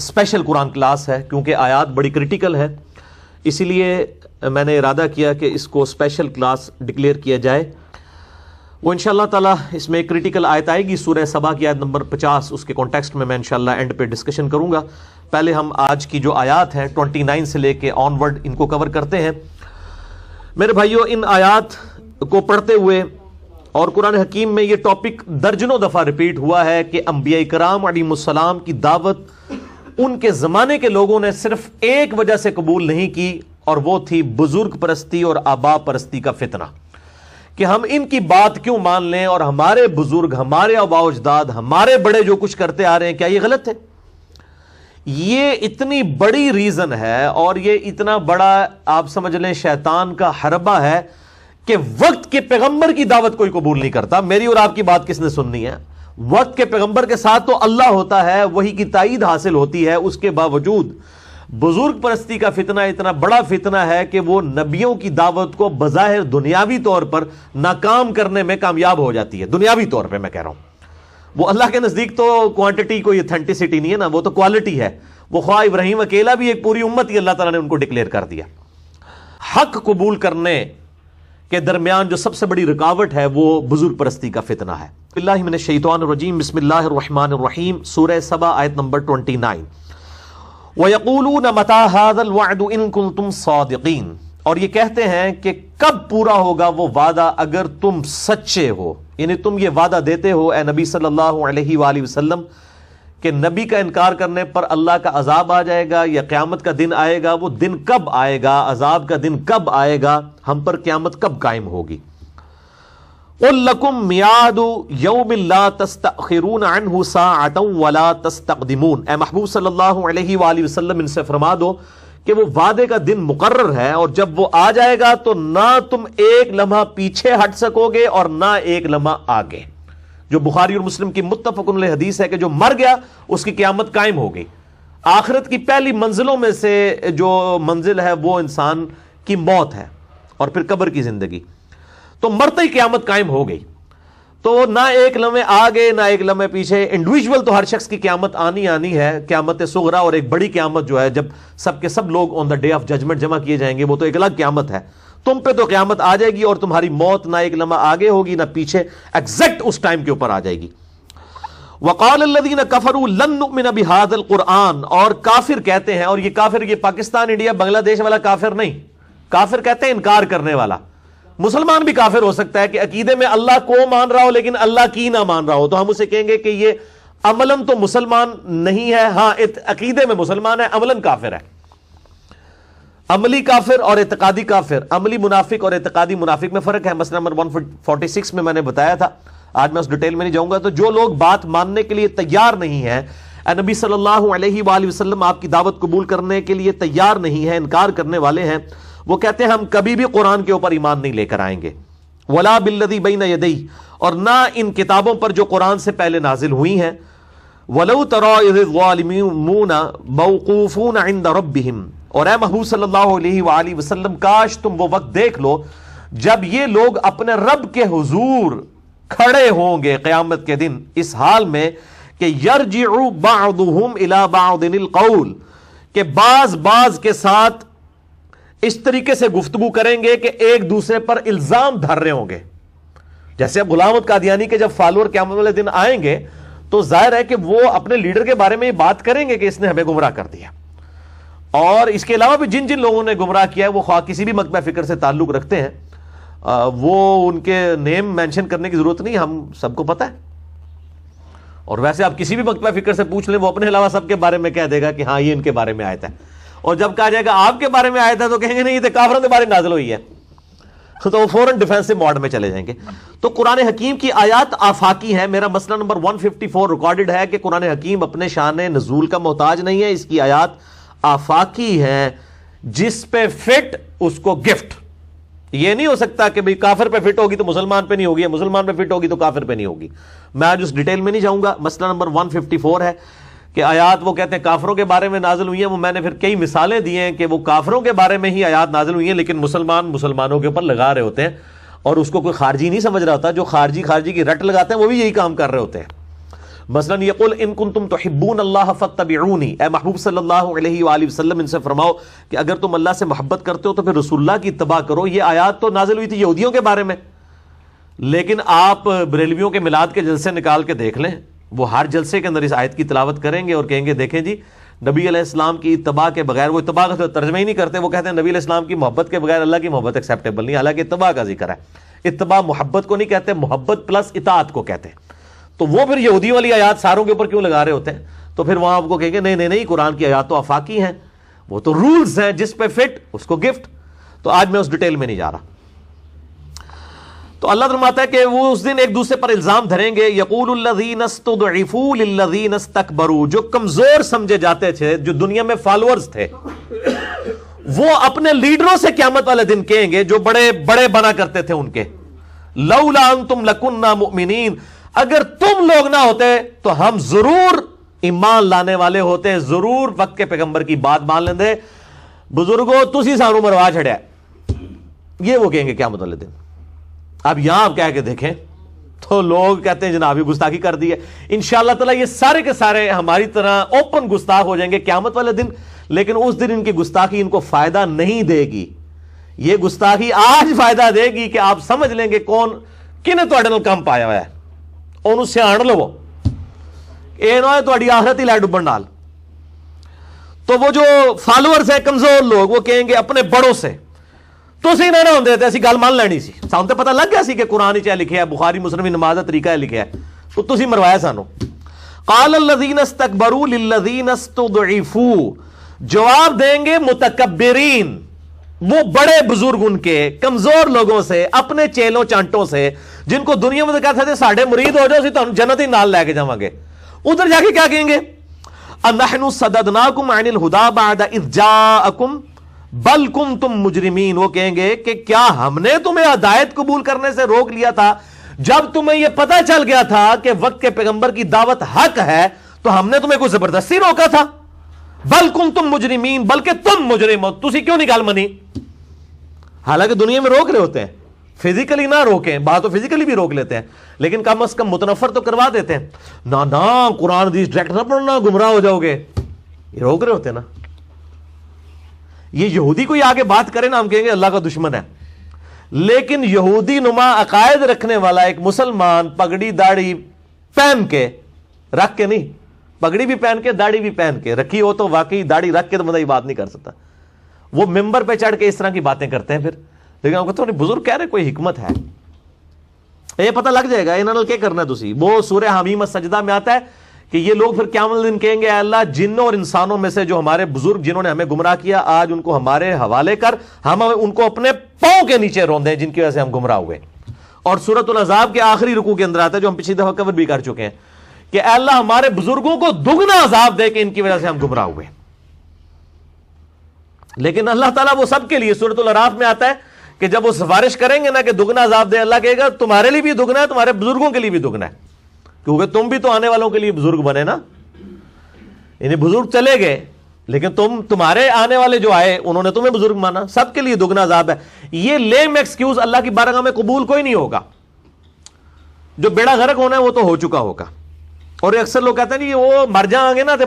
Special قرآن class ہے کیونکہ آیات بڑی کرٹیکل ہے، اسی لیے میں نے ارادہ کیا کہ اس کو اسپیشل کلاس ڈکلیئر کیا جائے۔ وہ انشاءاللہ تعالیٰ اس میں ایک کرٹیکل آیت آئے گی سورہ سبا کی آیت نمبر 50، اس کے کانٹیکسٹ میں انشاءاللہ اینڈ پہ ڈسکشن کروں گا۔ پہلے ہم آج کی جو آیات ہیں 29 سے لے کے آن ورڈ ان کو کور کرتے ہیں۔ میرے بھائیوں، ان آیات کو پڑھتے ہوئے اور قرآن حکیم میں یہ ٹاپک درجنوں دفعہ ریپیٹ ہوا ہے کہ انبیاء کرام علیہم السلام کی دعوت ان کے زمانے کے لوگوں نے صرف ایک وجہ سے قبول نہیں کی، اور وہ تھی بزرگ پرستی اور آبا پرستی کا فتنہ، کہ ہم ان کی بات کیوں مان لیں، اور ہمارے بزرگ، ہمارے آباء و اجداد، ہمارے بڑے جو کچھ کرتے آ رہے ہیں کیا یہ غلط ہے؟ یہ اتنی بڑی ریزن ہے اور یہ اتنا بڑا آپ سمجھ لیں شیطان کا حربہ ہے کہ وقت کے پیغمبر کی دعوت کوئی قبول نہیں کرتا۔ میری اور آپ کی بات کس نے سننی ہے؟ وقت کے پیغمبر کے ساتھ تو اللہ ہوتا ہے، وہی کی تائید حاصل ہوتی ہے، اس کے باوجود بزرگ پرستی کا فتنہ اتنا بڑا فتنہ ہے کہ وہ نبیوں کی دعوت کو بظاہر دنیاوی طور پر ناکام کرنے میں کامیاب ہو جاتی ہے۔ دنیاوی طور پہ میں کہہ رہا ہوں، وہ اللہ کے نزدیک تو کوانٹٹی کوئی اتھینٹسٹی نہیں ہے نا، وہ تو کوالٹی ہے۔ وہ خواہ ابراہیم اکیلا بھی ایک پوری امت ہی اللہ تعالیٰ نے ان کو ڈکلیئر کر دیا۔ حق قبول کرنے کے درمیان جو سب سے بڑی رکاوٹ ہے وہ بزرگ پرستی کا فتنہ ہے۔ باللہ من الشیطان الرجیم، بسم اللہ الرحمن الرحیم، سورہ سبا آیت نمبر 29۔ وَيَقُولُونَ مَتَىٰ هَٰذَا الْوَعْدُ إِن كُنتُمْ صَادِقِينَ، اور یہ کہتے ہیں کہ کب پورا ہوگا وہ وعدہ اگر تم سچے ہو، یعنی تم یہ وعدہ دیتے ہو اے نبی صلی اللہ علیہ وآلہ وسلم کہ نبی کا انکار کرنے پر اللہ کا عذاب آ جائے گا یا قیامت کا دن آئے گا۔ وہ دن کب آئے گا؟ عذاب کا دن کب آئے گا؟ ہم پر قیامت کب قائم ہوگی؟ قُل لَكُم مِّيعَادُ يَوْمٍ لَا تَسْتَأْخِرُونَ عَنْهُ سَاعَةً وَلَا تَسْتَقْدِمُونَ، اے محبوب صلی اللہ علیہ وآلہ وسلم ان سے فرما دو کہ وہ وعدے کا دن مقرر ہے، اور جب وہ آ جائے گا تو نہ تم ایک لمحہ پیچھے ہٹ سکو گے اور نہ ایک لمحہ آگے۔ جو بخاری اور مسلم کی متفق علیہ حدیث ہے کہ جو مر گیا اس کی قیامت قائم ہو گئی۔ آخرت کی پہلی منزلوں میں سے جو منزل ہے وہ انسان کی موت ہے اور پھر قبر کی زندگی، تو مرتے ہی قیامت قائم ہو گئی۔ تو نہ ایک لمحے آگے نہ ایک لمحے پیچھے، انڈیویجول تو ہر شخص کی قیامت آنی ہے، قیامت صغریٰ، اور ایک بڑی قیامت جو ہے جب سب کے سب لوگ آن دا ڈے آف ججمنٹ جمع کیے جائیں گے، وہ تو ایک الگ قیامت ہے۔ تم پہ تو قیامت آ جائے گی اور تمہاری موت نہ ایک لمحہ آگے ہوگی نہ پیچھے، ایگزیکٹ اس ٹائم کے اوپر آ جائے گی۔ وقال الذین کفروا لن نؤمن بهذا القرآن، اور کافر کہتے ہیں، اور یہ کافر یہ پاکستان انڈیا بنگلہ دیش والا کافر نہیں، کافر کہتے ہیں انکار کرنے والا۔ مسلمان بھی کافر ہو سکتا ہے کہ عقیدے میں اللہ کو مان رہا ہو لیکن اللہ کی نہ مان رہا ہو، تو ہم اسے کہیں گے کہ یہ عملاً تو مسلمان نہیں ہے، ہاں عقیدے میں مسلمان ہے، عملاً کافر ہے۔ عملی کافر اور اعتقادی کافر، عملی منافق اور اعتقادی منافق میں فرق ہے۔ مسئلہ نمبر 146 میں نے بتایا تھا، آج میں اس ڈیٹیل میں نہیں جاؤں گا۔ تو جو لوگ بات ماننے کے لیے تیار نہیں ہیں، اے نبی صلی اللہ علیہ وآلہ وسلم آپ کی دعوت قبول کرنے کے لیے تیار نہیں ہیں، انکار کرنے والے ہیں، وہ کہتے ہیں ہم کبھی بھی قرآن کے اوپر ایمان نہیں لے کر آئیں گے، ولا بالذی بین یدیہ، اور نہ ان کتابوں پر جو قرآن سے پہلے نازل ہوئی ہیں۔ ولو تری اذ الظالمون موقوفون عند ربہم، اور اے محبوب صلی اللہ علیہ وآلہ وسلم کاش تم وہ وقت دیکھ لو جب یہ لوگ اپنے رب کے حضور کھڑے ہوں گے قیامت کے دن اس حال میں کہ یرجع بعضهم الى بعض القول، کہ بعض کے ساتھ اس طریقے سے گفتگو کریں گے کہ ایک دوسرے پر الزام دھر رہے ہوں گے۔ جیسے اب غلام قادیانی کے جب فالوور قیامت والے دن آئیں گے تو ظاہر ہے کہ وہ اپنے لیڈر کے بارے میں یہ بات کریں گے کہ اس نے ہمیں گمراہ کر دیا، اور اس کے علاوہ بھی جن جن لوگوں نے گمراہ کیا ہے وہ خواہ کسی بھی مکتبہ فکر سے تعلق رکھتے ہیں، وہ ان کے نیم مینشن کرنے کی ضرورت نہیں، ہم سب کو پتہ ہے۔ اور ویسے آپ کسی بھی مکتبہ فکر سے پوچھ لیں، وہ اپنے علاوہ سب کے بارے میں کہہ دے گا کہ ہاں یہ ان کے بارے میں آیت ہے، اور جب کہا جائے گا آپ کے بارے میں آیت ہے تو کہیں گے نہیں یہ تو کافروں کے بارے میں نازل ہوئی ہے، تو وہ فوراً ڈیفینسو موڈ میں چلے جائیں گے۔ تو قرآن حکیم کی آیات آفاقی ہیں۔ میرا مسئلہ نمبر 154 ریکارڈڈ ہے کہ قرآن حکیم اپنے شان نزول کا محتاج نہیں ہے، اس کی آیات آفاقی ہے، جس پہ فٹ اس کو گفٹ۔ یہ نہیں ہو سکتا کہ بھئی کافر پہ فٹ ہوگی تو مسلمان پہ نہیں ہوگی، مسلمان پہ فٹ ہوگی تو کافر پہ نہیں ہوگی۔ میں آج اس ڈیٹیل میں نہیں جاؤں گا۔ مسئلہ نمبر 154 ہے کہ آیات وہ کہتے ہیں کافروں کے بارے میں نازل ہوئی ہیں، وہ میں نے پھر کئی مثالیں دی ہیں کہ وہ کافروں کے بارے میں ہی آیات نازل ہوئی ہیں، لیکن مسلمانوں کے اوپر لگا رہے ہوتے ہیں، اور اس کو کوئی خارجی نہیں سمجھ رہا ہوتا۔ جو خارجی کی رٹ لگاتے ہیں وہ بھی یہی کام کر رہے ہوتے ہیں۔ مثلا یقول ان کنتم تحبون اللہ فاتبعونی، اے محبوب صلی اللہ علیہ وآلہ وسلم ان سے فرماؤ کہ اگر تم اللہ سے محبت کرتے ہو تو پھر رسول اللہ کی اتباع کرو۔ یہ آیات تو نازل ہوئی تھی یہودیوں کے بارے میں، لیکن آپ بریلویوں کے میلاد کے جلسے نکال کے دیکھ لیں، وہ ہر جلسے کے اندر اس آیت کی تلاوت کریں گے اور کہیں گے دیکھیں جی نبی علیہ السلام کی اتباع کے بغیر، وہ اتباع کا ترجمہ ہی نہیں کرتے، وہ کہتے ہیں نبی علیہ السلام کی محبت کے بغیر اللہ کی محبت ایکسیپٹیبل نہیں، حالانکہ اتباع کا ذکر ہے۔ اتباع محبت کو نہیں کہتے، محبت پلس اطاعت کو کہتے ہیں۔ تو وہ پھر یہودی والی آیات ساروں کے اوپر کیوں لگا رہے ہوتے ہیں؟ تو پھر وہاں آپ کو کہیں گے نہیں نہیں نہیں، قرآن کی آیات تو آفاقی ہیں، وہ تو رولز ہیں، جس پہ فٹ اس کو گفٹ۔ تو آج میں اس ڈیٹیل میں نہیں جا رہا۔ تو اللہ فرماتا ہے کہ وہ اس دن ایک دوسرے پر الزام دھریں گے، یقول الذین استضعفوا للذین استکبروا، جو کمزور سمجھے جاتے تھے، جو دنیا میں فالوورز تھے، وہ اپنے لیڈروں سے قیامت والے دن کہیں گے جو بڑے بڑے بنا کرتے تھے ان کے، لولا انتم لکنا مؤمنین، اگر تم لوگ نہ ہوتے تو ہم ضرور ایمان لانے والے ہوتے، ضرور وقت کے پیغمبر کی بات مان لیندے، بزرگوں تسی سانو مروا چھڑیا۔ یہ وہ کہیں گے قیامت والے دن۔ اب یہاں آپ کہہ کے دیکھیں تو لوگ کہتے ہیں جناب یہ گستاخی کر دی ہے۔ انشاءاللہ تعالی یہ سارے کے سارے ہماری طرح اوپن گستاخ ہو جائیں گے قیامت والے دن، لیکن اس دن ان کی گستاخی ان کو فائدہ نہیں دے گی۔ یہ گستاخی آج فائدہ دے گی کہ آپ سمجھ لیں گے کون کنے تواڈے نال کم پایا ہوا ہے، اونوں سیاਣ لو، اے نہ ہوئے تواڈی آخرت ہی لے ڈبن نال۔ تو وہ جو فالوورز ہیں کمزور لوگ، وہ کہیں گے اپنے بڑوں سے تسی نہ ہوندے تے اسی گل مان لینی سی، سانوں تے پتہ لگ گیا سی کہ قرآن وچ لکھیا ہے، بخاری مسلم نماز دا طریقہ لکھیا ہے، تو تسی مروایا سانو۔ قال الذین استکبروا للذین استضعفوا، جواب دیں گے متکبرین، وہ بڑے بزرگ ان کے کمزور لوگوں سے، اپنے چیلوں چانٹوں سے، جن کو دنیا میں کہتے تھے ساڈے مرید ہو جاؤ، اسی تانوں جنت ہی نال لے کے جاواں گے، ادھر جا کے کیا کہیں گے؟ انحن صددناکم عن الہدی بعد اذ جاءکم بل کنتم مجرمین، وہ کہیں گے کہ کیا ہم نے تمہیں ہدایت قبول کرنے سے روک لیا تھا جب تمہیں یہ پتہ چل گیا تھا کہ وقت کے پیغمبر کی دعوت حق ہے، تو ہم نے تمہیں کوئی زبردستی روکا تھا؟ بل کنتم مجرمین، بلکہ تم مجرم ہو، تسی کیوں نہیں گل منی؟ حالانکہ دنیا میں روک رہے ہوتے ہیں، فزیکلی نہ روکیں، بات تو فزیکلی بھی روک لیتے ہیں، لیکن کم از کم متنفر تو کروا دیتے ہیں، نہ قرآن حدیث ڈائریکٹ نہ پڑھنا گمراہ ہو جاؤ گے، یہ روک رہے ہوتے ہیں نا۔ یہ یہودی کوئی آگے بات کرے نا ہم کہیں گے اللہ کا دشمن ہے، لیکن یہودی نما عقائد رکھنے والا ایک مسلمان پگڑی داڑھی پہن کے، رکھ کے نہیں، پگڑی بھی پہن کے داڑھی بھی پہن کے رکھی ہو تو واقعی داڑھی رکھ کے تو بندہ یہ بات نہیں کر سکتا، وہ ممبر پہ چڑھ کے اس طرح کی باتیں کرتے ہیں پھر، لیکن آپ کہتے ہیں بزرگ کہہ رہے کوئی حکمت ہے، یہ پتہ لگ جائے گا انہوں نے کیا کرنا ہے۔ تسی وہ سورہ حمیم السجدہ میں آتا ہے کہ یہ لوگ پھر قیامت دن کہیں گے اے اللہ جنوں اور انسانوں میں سے جو ہمارے بزرگ جنہوں نے ہمیں گمراہ کیا، آج ان کو ہمارے حوالے کر، ہم ان کو اپنے پاؤں کے نیچے روندیں جن کی وجہ سے ہم گمراہ ہوئے۔ اور سورۃ الاحزاب کے آخری رکوع کے اندر آتا ہے جو ہم پچھلی دفعہ کور بھی کر چکے ہیں کہ اے اللہ ہمارے بزرگوں کو دگنا عذاب دے کہ ان کی وجہ سے ہم گمراہ ہوئے۔ لیکن اللہ تعالیٰ وہ سب کے لیے، سورۃ الاعراف میں آتا ہے کہ جب وہ سفارش کریں گے نا کہ دگنا عذاب دے، اللہ کہے گا تمہارے لیے بھی دگنا ہے، تمہارے بزرگوں کے لیے بھی دگنا ہے، کیونکہ تم بھی تو آنے والوں کے لیے بزرگ بنے نا، یعنی بزرگ چلے گئے لیکن تمہارے آنے والے جو آئے انہوں نے تمہیں بزرگ مانا، سب کے لیے دگنا عذاب ہے۔ یہ لیم ایکسکیوز اللہ کی بارگاہ میں قبول کوئی نہیں ہوگا، جو بیڑا غرق ہونا ہے وہ تو ہو چکا ہوگا۔ اور اکثر لوگ کہتے ہیں نہیں وہ مر جائیں گے نا تو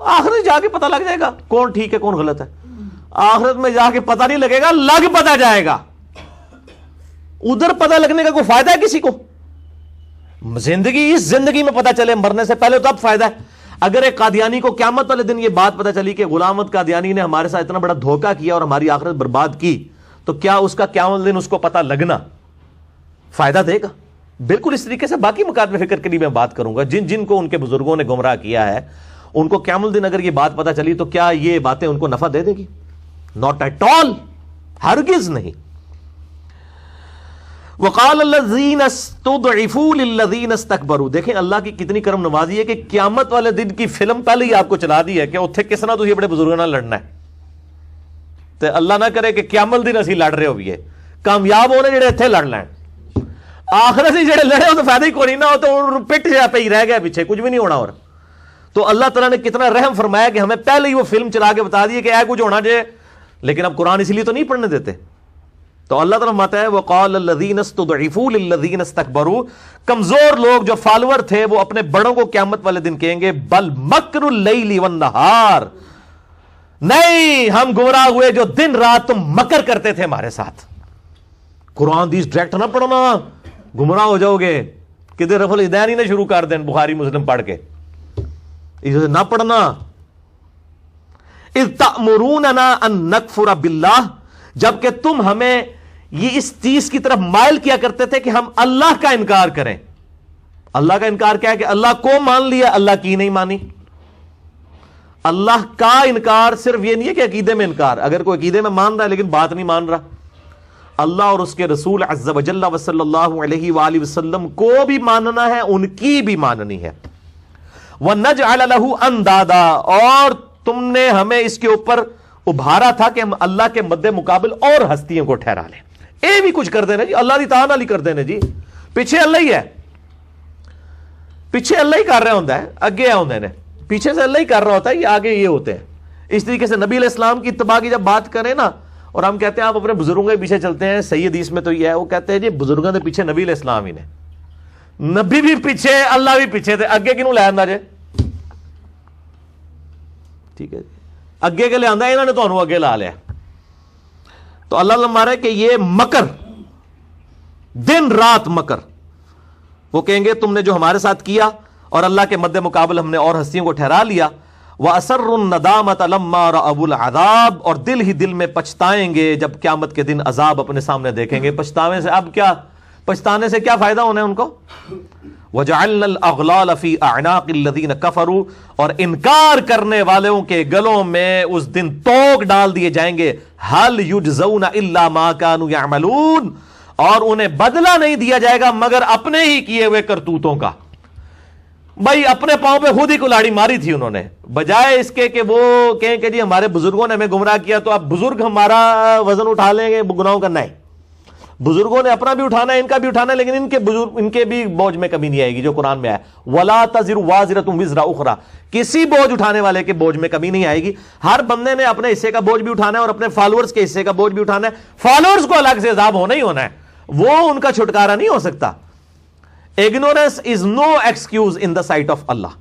آخرت جا کے پتہ لگ جائے گا کون ٹھیک ہے کون غلط ہے، آخرت میں جا کے پتہ نہیں لگے گا، لگ پتہ جائے گا، ادھر پتہ لگنے کا کوئی فائدہ ہے کسی کو؟ اس زندگی میں پتہ چلے، مرنے سے پہلے تو اب فائدہ ہے۔ اگر ایک قادیانی کو قیامت والے دن یہ بات پتہ چلی کہ غلام احمد قادیانی نے ہمارے ساتھ اتنا بڑا دھوکہ کیا اور ہماری آخرت برباد کی، تو کیا اس کا قیامت دن اس کو پتہ لگنا فائدہ دے گا؟ بالکل اس طریقے سے باقی مکاتب فکر کے لیے میں بات کروں گا، جن کو ان کے بزرگوں نے گمراہ کیا ہے، ان کو قیامت دن اگر یہ بات پتہ چلی تو کیا یہ باتیں ان کو نفع دے دے گی؟ ناٹ ایٹ آل، ہرگز نہیں۔ وقال الذین استضعفوا للذین استکبروا، دیکھیں اللہ کی کتنی کرم نوازی ہے کہ قیامت والے دن کی فلم پہلے ہی آپ کو چلا دی ہے کہ اتھے کس طرح تسی بڑے بزرگوں نال لڑنا ہے، تے اللہ نہ کرے کہ قیامت دن اسی لڑ رہے ہوئے کامیاب ہونے جڑے اتھے لڑ لین، آخرت سے جڑے لڑے ہو تو فائدہ ہی کوئی نہیں، نہ ہو تو پٹ جا پہ ہی رہ گیا پیچھے، کچھ بھی نہیں ہونا۔ اور تو اللہ تعالیٰ نے کتنا رحم فرمایا کہ ہمیں پہلے ہی وہ فلم چلا کے بتا دی کہ اے کچھ ہونا جے، لیکن اب قرآن اسی لیے تو نہیں پڑھنے دیتے، تو اللہ تعالیٰ فرماتا ہے وقال الذین استضعفوا للذین استکبروا، کمزور لوگ جو فالوور تھے وہ اپنے بڑوں کو قیامت والے دن کہیں گے بل مکر اللیل والنہار، نہیں ہم گمراہ ہوئے جو دن رات تم مکر کرتے تھے ہمارے ساتھ. قرآن دیس ڈائریکٹ نہ پڑھنا، گمراہ ہو جاؤ گے. کدھر رفع الدین ہی نہ شروع کر دیں بخاری مسلم پڑھ کے، اسے نہ پڑھنا. اذ تأمروننا ان نکفر باللہ، جبکہ تم ہمیں یہ اس چیز کی طرف مائل کیا کرتے تھے کہ ہم اللہ کا انکار کریں. اللہ کا انکار کیا ہے کہ اللہ کو مان لیا، اللہ کی نہیں مانی. اللہ کا انکار صرف یہ نہیں ہے کہ عقیدے میں انکار، اگر کوئی عقیدے میں مان رہا ہے لیکن بات نہیں مان رہا. اللہ اور اس کے رسول عز و جل و صلی اللہ علیہ وآلہ وسلم کو بھی ماننا ہے، ان کی بھی ماننی ہے. وَنَجْعَلَ لَهُ أَنْدَادًا، اور تم نے ہمیں اس کے اوپر ابھارا تھا کہ ہم اللہ کے مد مقابل اور ہستیوں کو ٹھہرا لیں. اے بھی کچھ کر دینا جی، اللہ دی تعالیٰ علی کر دینا جی، پیچھے اللہ ہی ہے، پیچھے اللہ ہی کر رہا ہوتا ہے، اگے ہوتے ہیں، پیچھے سے اللہ ہی کر رہا ہوتا ہے، یہ آگے یہ ہوتے ہیں. اس طریقے سے نبی علیہ السلام کی اتباع کی جب بات کریں نا، اور ہم کہتے ہیں آپ اپنے بزرگوں کے پیچھے چلتے ہیں، صحیح حدیث میں تو یہ ہے، وہ کہتے ہیں جی بزرگوں کے پیچھے نبی علیہ السلام ہی نے، نبی بھی پیچھے اللہ بھی پیچھے تھے، اگے کنوں لے آندا جے؟ ٹھیک ہے جی، اگے کے لے آندا انہوں نے تانوں اگے لا لیا. تو اللہ مارے کہ یہ مکر، دن رات مکر، وہ کہیں گے تم نے جو ہمارے ساتھ کیا اور اللہ کے مد مقابل ہم نے اور ہستیوں کو ٹھہرا لیا. وَأَسَرُّ النَّدَامَةَ لَمَّا رَأَوُا الْعَذَابَ، اور دل ہی دل میں پچھتائیں گے جب قیامت کے دن عذاب اپنے سامنے دیکھیں گے. پچھتاوے سے اب کیا، پچھتانے سے کیا فائدہ ہونا ہے ان کو؟ وَجَعَلْنَا الْأَغْلَالَ فِي أَعْنَاقِ الَّذِينَ كَفَرُوا، اور انکار کرنے والوں کے گلوں میں اس دن توق ڈال دیے جائیں گے. هَلْ يُجْزَوْنَ إِلَّا مَا كَانُوا يَعْمَلُونَ، اور انہیں بدلہ نہیں دیا جائے گا مگر اپنے ہی کیے ہوئے کرتوتوں کا. بھائی اپنے پاؤں پہ خود ہی کلاڑی ماری تھی انہوں نے، بجائے اس کے کہ وہ کہیں کہ جی ہمارے بزرگوں نے ہمیں گمراہ کیا تو اب بزرگ ہمارا وزن اٹھا لیں گے گناہوں کا. نہیں، بزرگوں نے اپنا بھی اٹھانا ہے، ان کا بھی اٹھانا ہے، لیکن ان کے بھی بوجھ میں کمی نہیں آئے گی، جو قرآن میں آیا وَلَا تَزِرُ وَازِرَةٌ وِزْرَ أُخْرَى، کسی بوجھ اٹھانے والے کے بوجھ میں کمی نہیں آئے گی. ہر بندے نے اپنے حصے کا بوجھ بھی اٹھانا ہے اور اپنے فالوورز کے حصے کا بوجھ بھی اٹھانا ہے. فالوورز کو الگ سے عذاب ہونا ہی ہونا ہے، وہ ان کا چھٹکارا نہیں ہو سکتا. Ignorance is no excuse in the sight of Allah.